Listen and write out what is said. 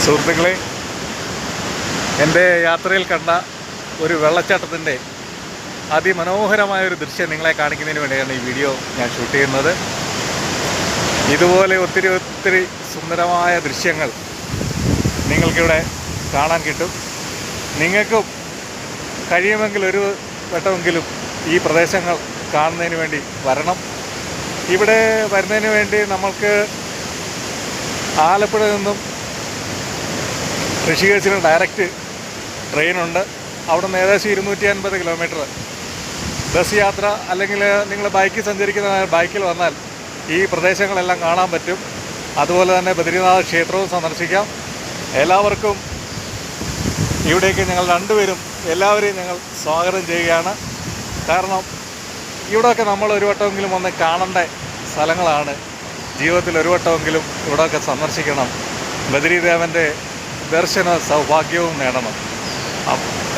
സുഹൃത്തുക്കളെ, എൻ്റെ യാത്രയിൽ കണ്ട ഒരു വെള്ളച്ചാട്ടത്തിൻ്റെ അതിമനോഹരമായൊരു ദൃശ്യം നിങ്ങളെ കാണിക്കുന്നതിന് വേണ്ടിയാണ് ഈ വീഡിയോ ഞാൻ ഷൂട്ട് ചെയ്യുന്നത്. ഇതുപോലെ ഒത്തിരി ഒത്തിരി സുന്ദരമായ ദൃശ്യങ്ങൾ നിങ്ങൾക്കിവിടെ കാണാൻ കിട്ടും. നിങ്ങൾക്കും കഴിയുമെങ്കിൽ ഒരു വട്ടമെങ്കിലും ഈ പ്രദേശങ്ങൾ കാണുന്നതിന് വേണ്ടി വരണം. ഇവിടെ വരുന്നതിന് വേണ്ടി നമ്മൾക്ക് ആലപ്പുഴ നിന്നും ഋഷികേശിന് ഡയറക്റ്റ് ട്രെയിനുണ്ട്. അവിടെ നിന്ന് ഏകദേശം 250 കിലോമീറ്റർ ബസ് യാത്ര, അല്ലെങ്കിൽ നിങ്ങൾ ബൈക്കിൽ സഞ്ചരിക്കുന്ന ബൈക്കിൽ വന്നാൽ ഈ പ്രദേശങ്ങളെല്ലാം കാണാൻ പറ്റും. അതുപോലെ തന്നെ ബദ്രീനാഥ് ക്ഷേത്രവും സന്ദർശിക്കാം. എല്ലാവർക്കും ഇവിടേക്ക് ഞങ്ങൾ രണ്ടുപേരും എല്ലാവരെയും ഞങ്ങൾ സ്വാഗതം ചെയ്യുകയാണ്. കാരണം ഇവിടെയൊക്കെ നമ്മൾ ഒരു വട്ടമെങ്കിലും വന്ന് കാണേണ്ട സ്ഥലങ്ങളാണ്. ജീവിതത്തിൽ ഒരു വട്ടമെങ്കിലും ഇവിടെയൊക്കെ സന്ദർശിക്കണം. ബദരീദേവൻ്റെ ദർശന സൗഭാഗ്യവും നേടണം.